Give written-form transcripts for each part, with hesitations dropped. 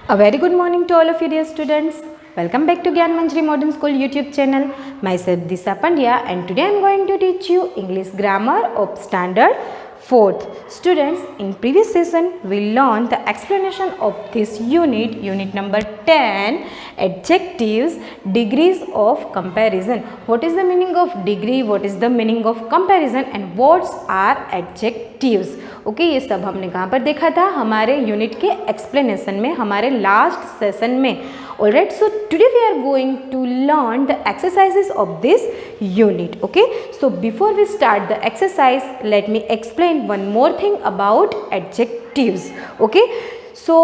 A very good morning to all of you dear students. Welcome back to Gyan Manjari Modern School YouTube channel. Myself Disha Pandya and today I am going to teach you English grammar of standard 4th. Students, in previous session we learned the explanation of this unit number 10, adjectives, degrees of comparison. What is the meaning of degree, what is the meaning of comparison and what are adjectives. Okay ये सब हमने कहाँ पर देखा था, हमारे unit के explanation में, हमारे लास्ट सेशन में. Alright, so today we are going to learn the exercises of this unit. Okay, so before we start the exercise let me explain one more thing about adjectives. Okay, so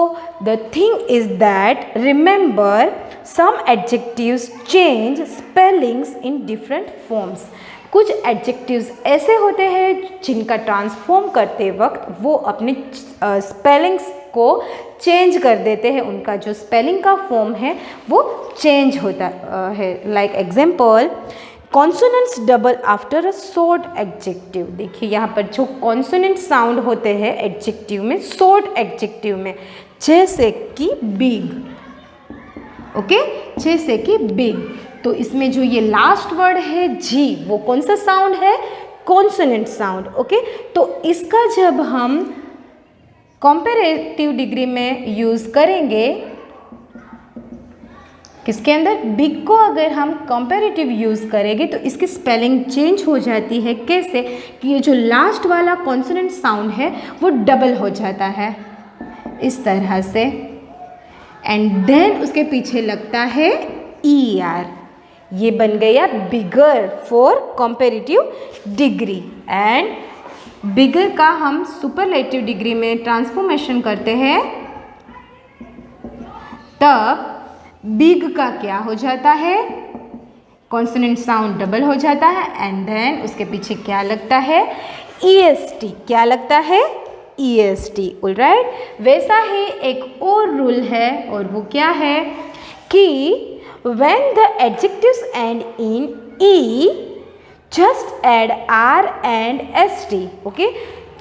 the thing is that remember some adjectives change spellings in different forms. कुछ adjectives ऐसे होते हैं जिनका transform करते वक्त वो अपने spellings को चेंज कर देते हैं, उनका जो स्पेलिंग का फॉर्म है वो चेंज होता है. Like example, consonants double after a short adjective. देखिए यहाँ पर जो कॉन्सोनेंट साउंड होते हैं एडजेक्टिव में, शॉर्ट एडजेक्टिव में, जैसे कि बिग. ओके, जैसे कि बिग. तो इसमें जो ये लास्ट वर्ड है जी, वो कौन सा साउंड है? Consonant sound. ओके, तो इसका जब हम कंपैरेटिव डिग्री में यूज़ करेंगे, किसके अंदर? बिग को अगर हम कंपैरेटिव यूज़ करेंगे तो इसकी स्पेलिंग चेंज हो जाती है. कैसे? कि ये जो लास्ट वाला कॉन्सोनेंट साउंड है वो डबल हो जाता है इस तरह से, एंड देन उसके पीछे लगता है ई आर. ये बन गया bigger for comparative degree. And bigger का हम सुपरलेटिव डिग्री में ट्रांसफॉर्मेशन करते हैं, तब बिग का क्या हो जाता है? कॉन्सोनेंट साउंड डबल हो जाता है एंड देन उसके पीछे क्या लगता है? EST. क्या लगता है? EST. ऑलराइट, वैसा ही एक और रूल है और वो क्या है कि when the adjectives end in E, just add R and ST. Okay,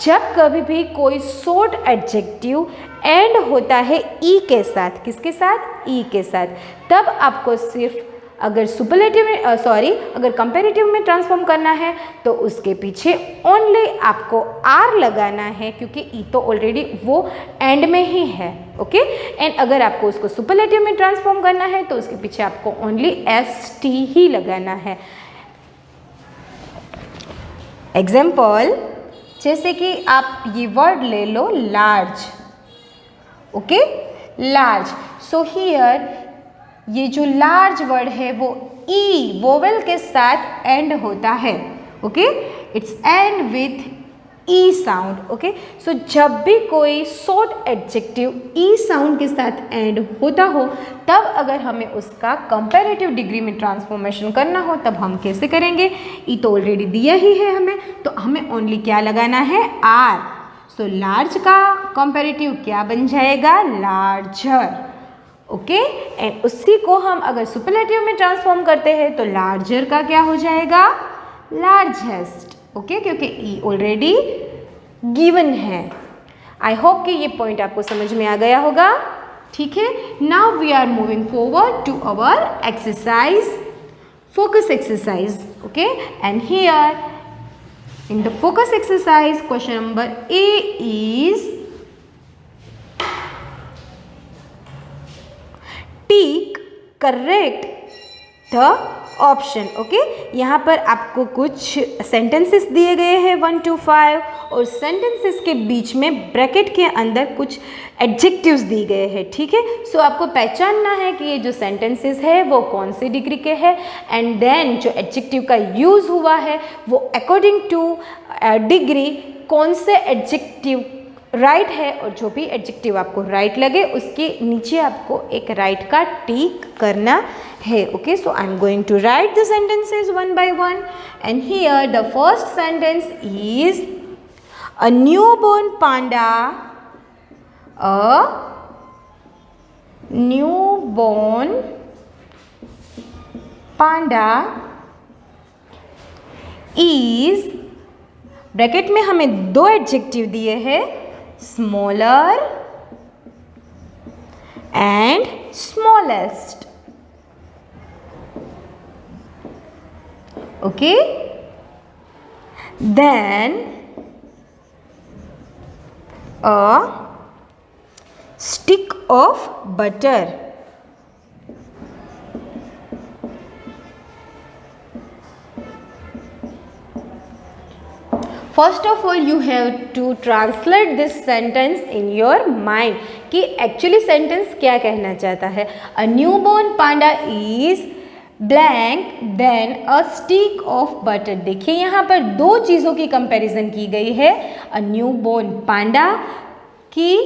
जब कभी भी कोई शॉर्ट एडजेक्टिव एंड होता है ई के साथ, किसके साथ? ई के साथ, तब आपको सिर्फ अगर सुपरलेटिव में अगर कंपैरेटिव में ट्रांसफॉर्म करना है तो उसके पीछे ओनली आपको आर लगाना है, क्योंकि ई तो ऑलरेडी वो एंड में ही है. ओके, एंड अगर आपको उसको सुपरलेटिव में ट्रांसफॉर्म करना है तो उसके पीछे आपको ओनली ST ही लगाना है. एग्जाम्पल, जैसे कि आप ये वर्ड ले लो large. Okay, large. So here ये जो लार्ज वर्ड है वो ई वोवेल के साथ एंड होता है. Okay, it's end with E sound. Okay, so जब भी कोई शॉर्ट एडजेक्टिव ई साउंड के साथ एंड होता हो, तब अगर हमें उसका कंपैरेटिव डिग्री में ट्रांसफॉर्मेशन करना हो तब हम कैसे करेंगे? ई तो ऑलरेडी दिया ही है हमें, तो हमें ओनली क्या लगाना है? आर. सो लार्ज का कंपैरेटिव क्या बन जाएगा? लार्जर. ओके, एंड उसी को हम अगर सुपरलेटिव में ट्रांसफॉर्म करते हैं तो लार्जर का क्या हो जाएगा? लार्जेस्ट. ओके, क्योंकि ई ऑलरेडी गिवन है. आई होप कि ये पॉइंट आपको समझ में आ गया होगा. ठीक है, now we are moving forward to our exercise, focus exercise. Okay, and here in the focus exercise question number A is tick correct the option. Okay, यहाँ पर आपको कुछ सेंटेंसेस दिए गए हैं 1 to 5 और सेंटेंसेस के बीच में ब्रैकेट के अंदर कुछ एडजेक्टिव्स दिए गए हैं. ठीक है, सो आपको पहचानना है कि ये जो सेंटेंसेस है वो कौन से डिग्री के हैं, एंड देन जो एडजेक्टिव का यूज़ हुआ है वो अकॉर्डिंग टू डिग्री कौन से एडजेक्टिव राइट है, और जो भी एडजेक्टिव आपको राइट लगे उसके नीचे आपको एक राइट का टिक करना है. Okay, so I am going to write the sentences one by one. And here the first sentence is a newborn panda. A newborn panda is, bracket में हमें दो एडजेक्टिव दिए हैं, smaller and smallest. Okay, then a stick of butter. First of all you have to translate this sentence in your mind कि actually sentence क्या कहना चाहता है. A newborn panda is blank then a stick of butter. देखिए यहाँ पर दो चीज़ों की कंपैरिजन की गई है. अ न्यू बोर्न पांडा की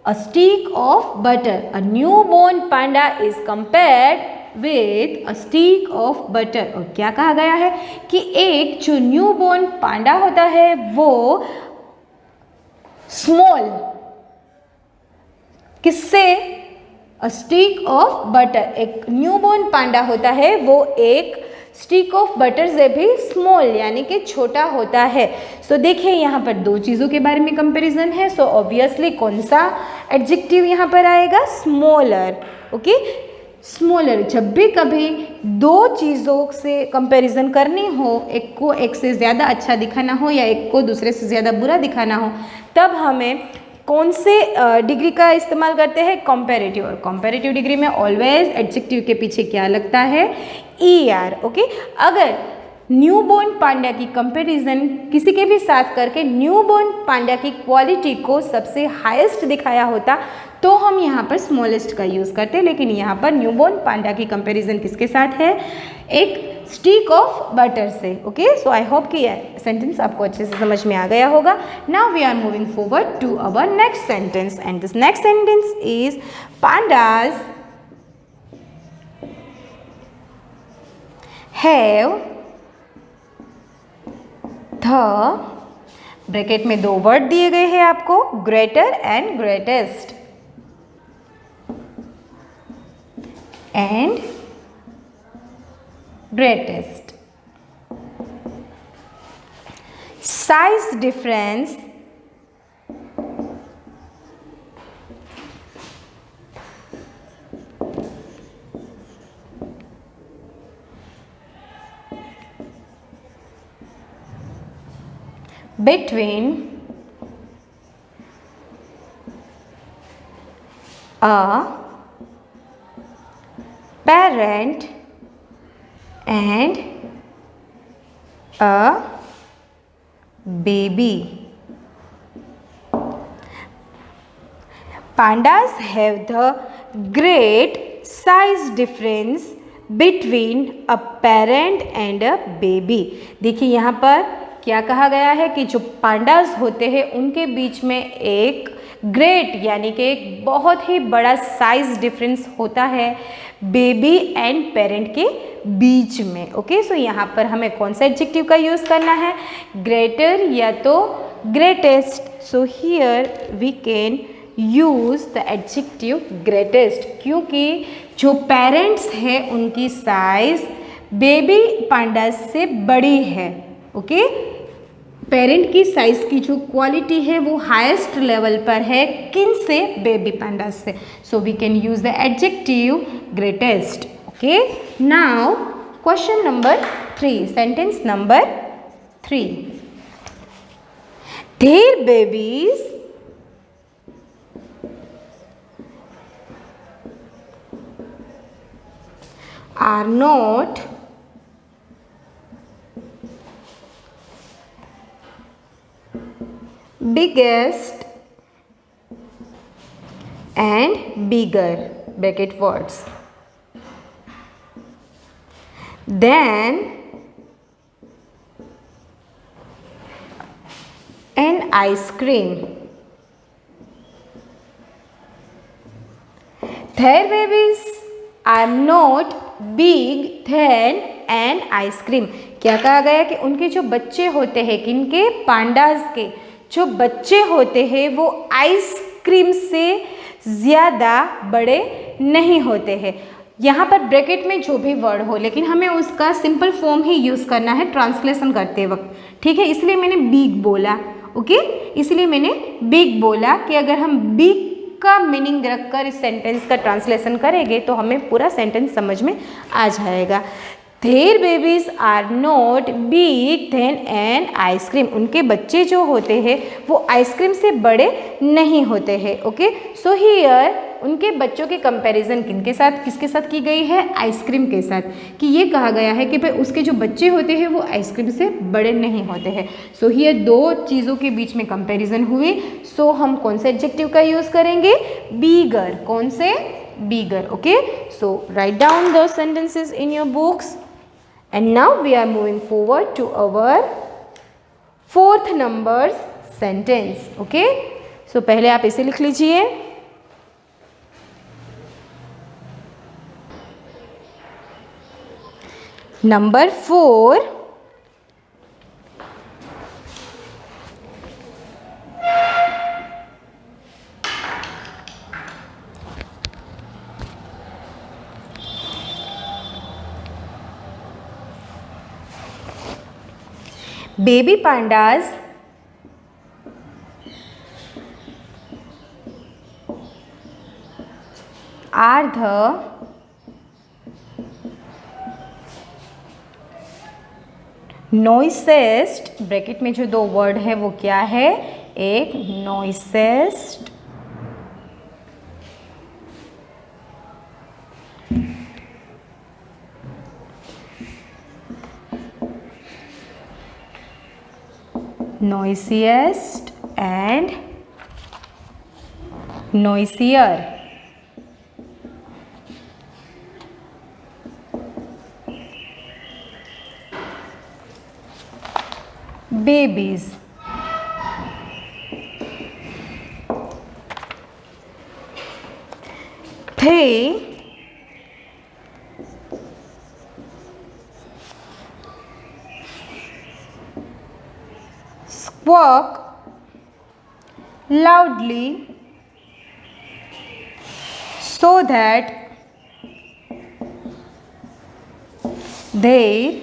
a stick of butter. A newborn panda is compared with a stick of butter. और क्या कहा गया है कि एक जो न्यू बोर्न पांडा होता है वो स्मॉल किससे, अ स्टिक ऑफ बटर. एक न्यू बोर्न पांडा होता है वो एक स्टिक ऑफ बटर से भी स्मॉल यानी कि छोटा होता है. सो देखिए यहाँ पर दो चीज़ों के बारे में कंपैरिजन है. सो ऑब्वियसली कौन सा एडजेक्टिव यहाँ पर आएगा, स्मॉलर. Okay, smaller. जब भी कभी दो चीज़ों से कंपैरिजन करनी हो, एक को एक से ज़्यादा अच्छा दिखाना हो या एक को दूसरे से ज़्यादा बुरा दिखाना हो, तब हमें कौन से डिग्री का इस्तेमाल करते हैं, कंपैरेटिव. और कंपैरेटिव डिग्री में ऑलवेज एडजेक्टिव के पीछे क्या लगता है, ER. ओके, अगर न्यू बोर्न पांडा की कंपैरिजन किसी के भी साथ करके न्यू बोर्न पांडा की क्वालिटी को सबसे हाईएस्ट दिखाया होता तो हम यहाँ पर स्मॉलेस्ट का यूज़ करते, लेकिन यहाँ पर न्यू बोर्न पांडा की कंपैरिजन किसके साथ है, एक स्टिक ऑफ बटर से. ओके, सो आई होप कि यह सेंटेंस आपको अच्छे से समझ में आ गया होगा. Now we are moving forward to our next sentence and this next sentence is pandas have the, bracket में दो वर्ड दिए गए हैं आपको, greater and greatest. and greatest. Size difference between a parent and a baby. Pandas have the great size difference between a parent and a baby. देखिए यहाँ पर क्या कहा गया है कि जो पांडास होते हैं उनके बीच में एक ग्रेट यानी कि एक बहुत ही बड़ा साइज डिफरेंस होता है बेबी एंड पेरेंट के बीच में. ओके, सो यहाँ पर हमें कौन सा एडजेक्टिव का यूज़ करना है, ग्रेटर या तो greatest. So here we can use the adjective greatest क्योंकि जो पेरेंट्स हैं उनकी साइज बेबी पांडास से बड़ी है. ओके, पेरेंट की साइज की जो क्वालिटी है वो हाईएस्ट लेवल पर है, किन से, बेबी पांडास से. So we can use the adjective greatest. Okay, now question number 3, sentence number 3. Their babies are not biggest and bigger bracket words then an ice cream. Their babies are not big than an ice cream. क्या कहा गया कि उनके जो बच्चे होते हैं, किनके, पांडास के जो बच्चे होते हैं वो आइसक्रीम से ज़्यादा बड़े नहीं होते हैं. यहाँ पर ब्रैकेट में जो भी वर्ड हो लेकिन हमें उसका सिंपल फॉर्म ही यूज़ करना है ट्रांसलेशन करते वक्त. ठीक है, इसलिए मैंने बिग बोला. ओके, इसलिए मैंने बिग बोला कि अगर हम बिग का मीनिंग रखकर इस सेंटेंस का ट्रांसलेशन करेंगे तो हमें पूरा सेंटेंस समझ में आ जाएगा। Their babies are not big than an ice cream. उनके बच्चे जो होते हैं वो आइसक्रीम से बड़े नहीं होते हैं। ओके, सो हियर उनके बच्चों के कंपैरिजन किसके साथ की गई है? आइसक्रीम के साथ। कि ये कहा गया है कि भाई उसके जो बच्चे होते हैं वो आइसक्रीम से बड़े नहीं होते हैं। सो हियर दो चीज़ों के बीच में कंपैरिजन हुई। सो हम कौन से एडजेक्टिव का यूज़ करेंगे? बीगर। कौन से? Bigger. Okay, so write down the sentences in your books. And now we are moving forward to our fourth numbers sentence. Okay, so पहले आप इसे लिख लीजिए। Number 4, baby pandas are the noisiest, bracket में जो दो वर्ड है वो क्या है? एक noisiest noisiest and noisier. Babies. They squawk loudly so that their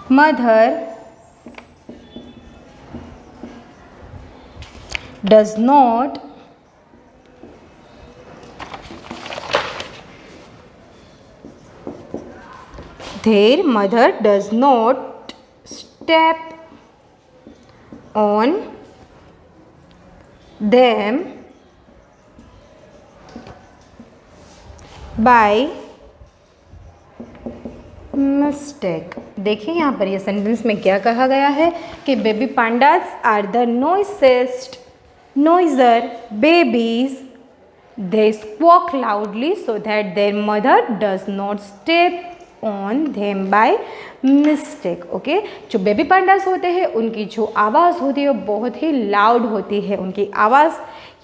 mother does not step on them by mistake. देखिए यहाँ पर ये सेंटेंस में क्या कहा गया है कि baby pandas are the noisier babies, they squawk loudly so that their mother does not step on them by mistake. Okay, जो बेबी पांडास होते हैं उनकी जो आवाज़ होती है वो बहुत ही लाउड होती है। उनकी आवाज़,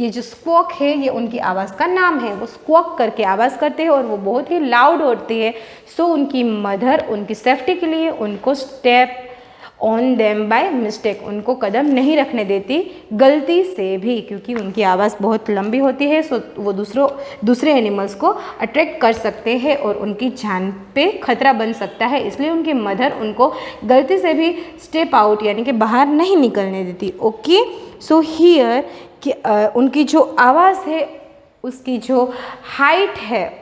ये जो स्क्वॉक है ये उनकी आवाज़ का नाम है। वो स्क्वॉक करके आवाज़ करते हैं और वो बहुत ही लाउड होती है। सो उनकी मदर उनकी सेफ्टी के लिए उनको step on them by mistake, उनको कदम नहीं रखने देती गलती से भी, क्योंकि उनकी आवाज़ बहुत लंबी होती है। सो वो दूसरे एनिमल्स को अट्रैक्ट कर सकते हैं और उनकी जान पे खतरा बन सकता है। इसलिए उनकी मदर उनको गलती से भी स्टेप आउट यानी कि बाहर नहीं निकलने देती। ओके, सो हियर कि उनकी जो आवाज़ है उसकी जो हाइट है,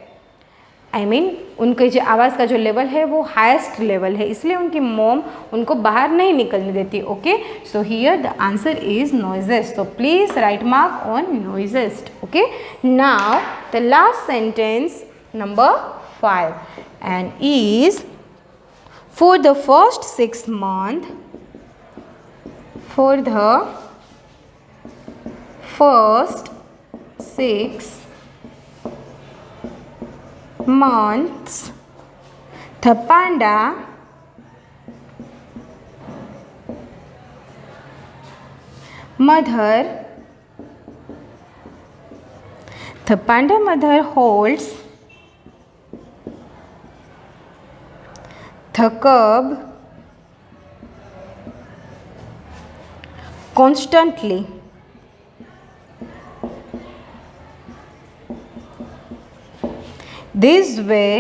उनके जो आवाज़ का जो लेवल है वो हाईएस्ट लेवल है, इसलिए उनकी मॉम उनको बाहर नहीं निकलने देती। Okay, so here the answer is noisiest. So please write mark on noisiest. Okay, now the last sentence number 5 and is for the first 6 months, for the first 6 months, the panda mother holds the cub constantly. This way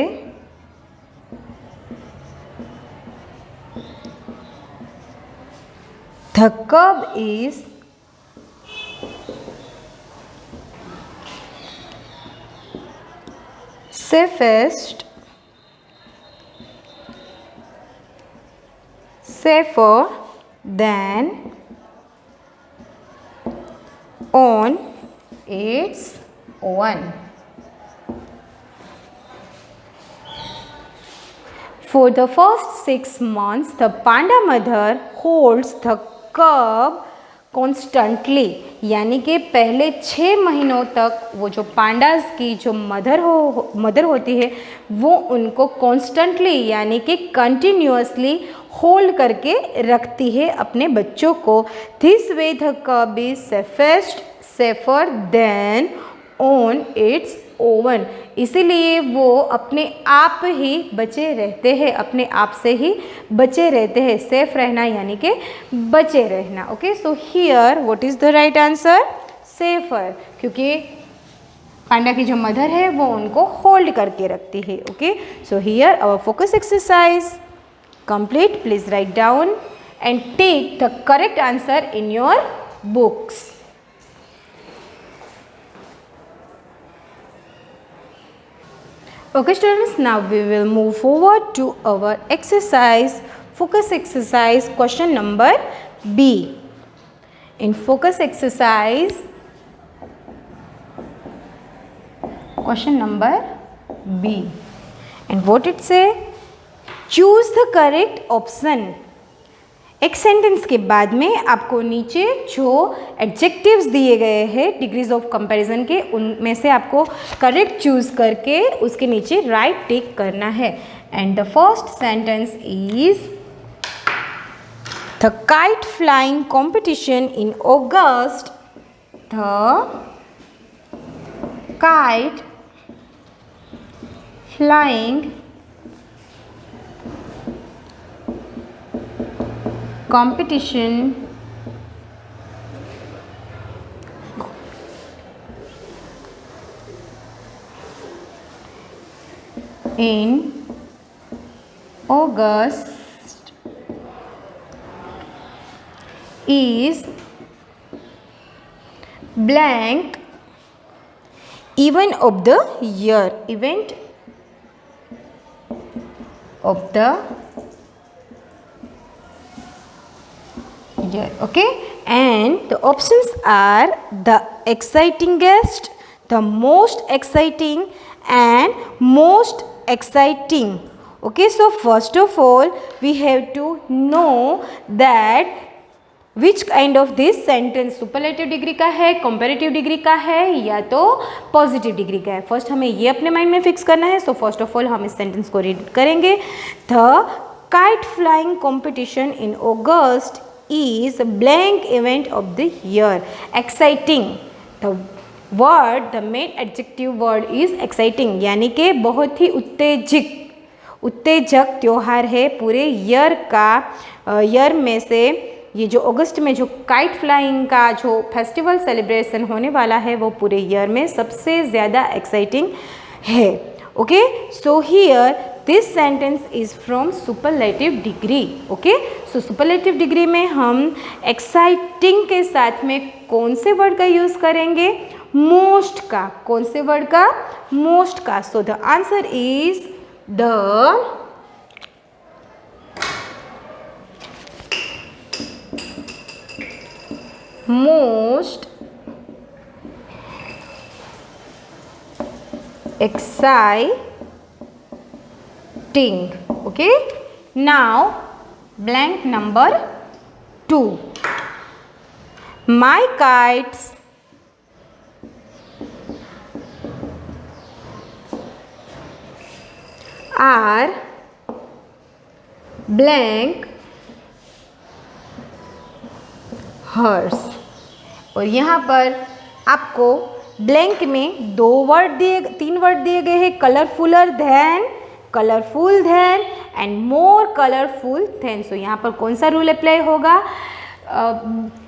the cub is safest, safer than, on its own. For the first 6 months, the panda mother holds the cub constantly. यानी कि पहले 6 महीनों तक वो जो pandas की जो mother होती है वो उनको कॉन्स्टेंटली यानी कि कंटिन्यूअसली होल्ड करके रखती है अपने बच्चों को. दिस वे द कब is safest, safer than on it's oven. इसीलिए वो अपने आप ही बचे रहते हैं, अपने आप से ही बचे रहते हैं. सेफ रहना यानी कि बचे रहना. Okay, so here what is the right answer? Safer, क्योंकि पांडा की जो मदर है वो उनको होल्ड करके रखती है. Okay, so here our focus exercise complete. Please write down and take the correct answer in your books. Okay students, now we will move forward to our exercise, focus exercise question number B. In focus exercise question number B, and what it say? Choose the correct option. एक sentence के बाद में आपको नीचे जो adjectives दिए गए हैं डिग्रीज ऑफ कंपैरिजन के, उनमें से आपको करेक्ट चूज करके उसके नीचे राइट टिक करना है. And the first sentence is the kite flying competition in August. The kite flying competition in August is blank event of the year. Event of the year. Okay, and the options are the excitingest, the most exciting and most exciting. Okay, so first of all we have to know that which kind of this sentence superlative degree का है, comparative degree का है या तो positive degree का है. First हमें ये अपने माइंड में फिक्स करना है. सो फर्स्ट ऑफ ऑल हम इस सेंटेंस को रीड करेंगे. The kite flying competition in August is blank event of the year. Exciting, the word, the main adjective word is exciting, यानी कि बहुत ही उत्तेजक त्यौहार है पूरे ईयर का. ईयर में से ये जो अगस्त में जो काइट फ्लाइंग का जो फेस्टिवल सेलिब्रेशन होने वाला है वो पूरे ईयर में सबसे ज़्यादा एक्साइटिंग है. Okay, so here this sentence is from superlative degree. Okay, so superlative degree में हम एक्साइटिंग के साथ में कौन से वर्ड का यूज़ करेंगे? मोस्ट का. कौन से वर्ड का? मोस्ट का. So the answer is the most exciting. Okay, now blank number 2. My kites are blank hers. और यहाँ पर आपको ब्लैंक में 3 वर्ड दिए गए हैं. कलरफुलर धैन, कलरफुल धैन एंड मोर कलरफुल धैन. सो यहाँ पर कौन सा रूल अप्लाई होगा?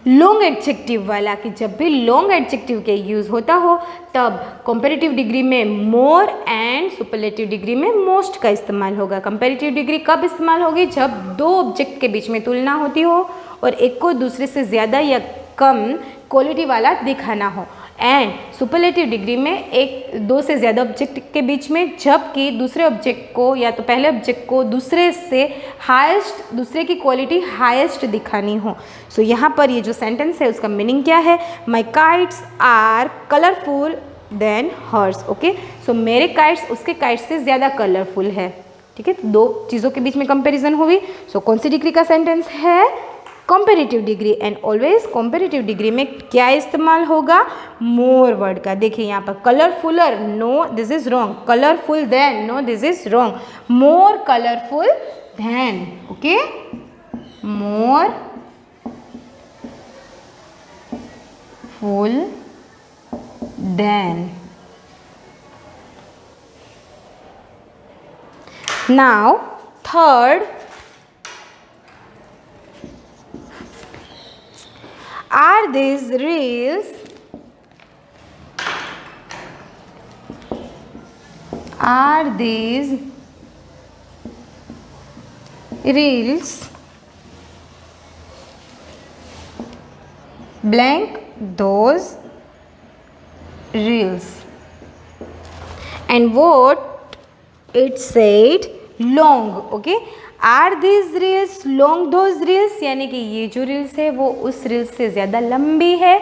लॉन्ग एडजेक्टिव वाला, कि जब भी लॉन्ग एडजेक्टिव के यूज़ होता हो तब कंपैरेटिव डिग्री में मोर एंड सुपरलेटिव डिग्री में मोस्ट का इस्तेमाल होगा. कंपैरेटिव डिग्री कब इस्तेमाल होगी? जब 2 ऑब्जेक्ट के बीच में तुलना होती हो और एक को दूसरे से ज़्यादा या कम क्वालिटी वाला दिखाना हो. एंड सुपरलेटिव डिग्री में एक दो से ज़्यादा ऑब्जेक्ट के बीच में, जबकि दूसरे ऑब्जेक्ट को या तो पहले ऑब्जेक्ट को दूसरे से हाईएस्ट, दूसरे की क्वालिटी हाईएस्ट दिखानी हो। सो यहाँ पर ये जो सेंटेंस है उसका मीनिंग क्या है? My kites are colourful than hers. Okay, so मेरे काइट्स उसके काइट्स से ज़्यादा कलरफुल है। ठीक है, दो चीज़ों के बीच में कंपैरिजन हुई। सो कौन सी डिग्री का सेंटेंस है? Comparative degree. And always comparative degree में क्या इस्तेमाल होगा? मोर वर्ड का। देखिए यहाँ पर colourfuller, no this is wrong. Colourful than, no this is wrong. More colourful than. Okay, more full than. Now third, are these reels blank those reels? And what it said long. Okay, are this reels long those reels, यानी कि ये जो reels है वो उस reels से ज़्यादा लंबी है।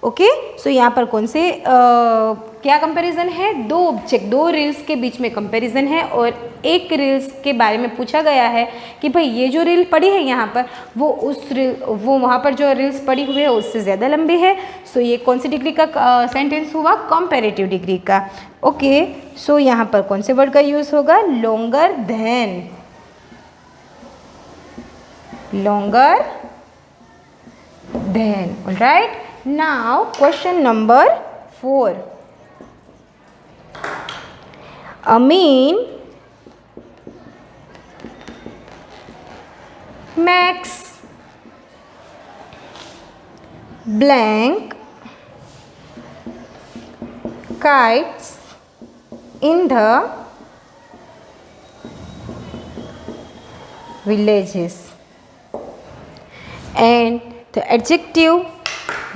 ओके, सो यहाँ पर कौन से क्या कंपैरिजन है? दो ऑब्जेक्ट, दो रील्स के बीच में कंपैरिजन है और एक रील्स के बारे में पूछा गया है कि भाई ये जो रील पड़ी है यहाँ पर वो वहाँ पर जो रील्स पड़ी हुई है उससे ज़्यादा लंबी है। सो ये कौन सी डिग्री का सेंटेंस हुआ? कंपैरेटिव डिग्री का। ओके, सो यहाँ पर कौन से वर्ड का यूज़ होगा? Longer than. Longer than. Alright, now question number 4. Amin makes blank kites in the villages, and the adjective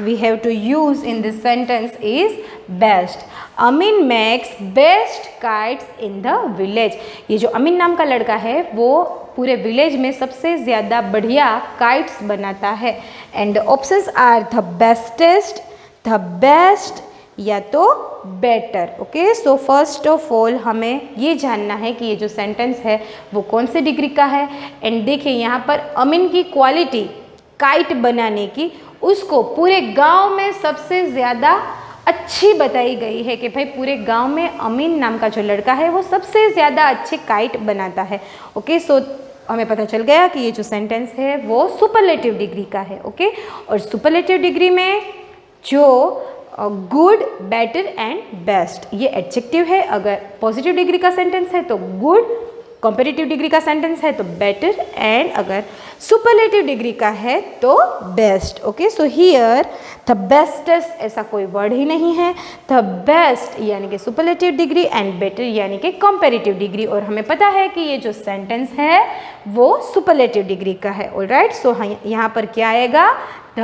we have to use in this sentence is best. Amin makes best kites in the village. ये जो अमीन नाम का लड़का है वो पूरे village में सबसे ज़्यादा बढ़िया काइट्स बनाता है। And options are the bestest, the best या तो better. Okay, so first of all हमें ये जानना है कि ये जो सेंटेंस है वो कौन से डिग्री का है। एंड देखिए यहाँ पर अमीन की क्वालिटी काइट बनाने की, उसको पूरे गांव में सबसे ज़्यादा अच्छी बताई गई है कि भाई पूरे गांव में अमीन नाम का जो लड़का है वो सबसे ज़्यादा अच्छे काइट बनाता है। ओके, सो हमें पता चल गया कि ये जो सेंटेंस है वो सुपरलेटिव डिग्री का है। ओके, और सुपरलेटिव डिग्री में जो गुड, बेटर एंड बेस्ट ये एडजेक्टिव है। अगर पॉजिटिव डिग्री का सेंटेंस है तो गुड, कंपैरेटिव डिग्री का सेंटेंस है तो बेटर, एंड अगर सुपरलेटिव डिग्री का है तो best. Okay, so here the bestest ऐसा कोई वर्ड ही नहीं है। द बेस्ट यानी कि सुपरलेटिव डिग्री एंड बेटर यानी कि कंपैरेटिव डिग्री, और हमें पता है कि ये जो सेंटेंस है वो सुपरलेटिव डिग्री का है। ऑलराइट, सो यहाँ पर क्या आएगा? The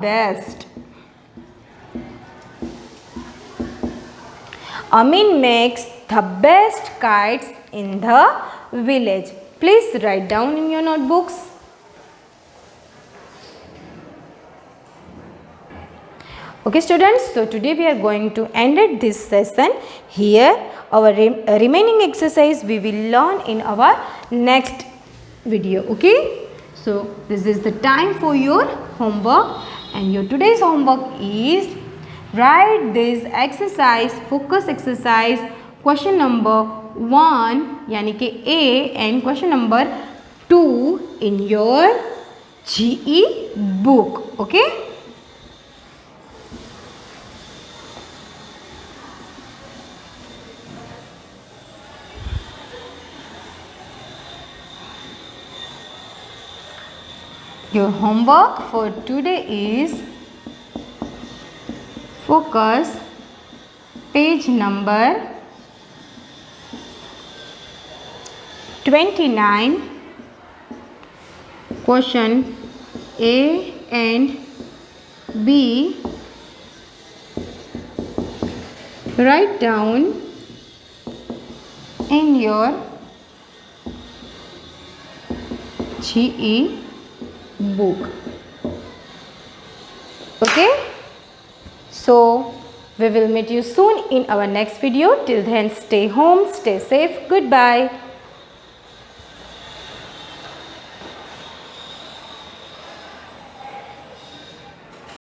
best. Amin makes the best kites in the village. Please write down in your notebooks. Okay students, so today we are going to end this session here. Our remaining exercise we will learn in our next video. Okay, so this is the time for your homework, and your today's homework is write this exercise, focus exercise, question number 1 यानी कि A and question number 2 in your GE book. Okay, your homework for today is focus page number 29, question A and B write down in your GE book. Okay, so we will meet you soon in our next video. Till then, stay home, stay safe. Goodbye.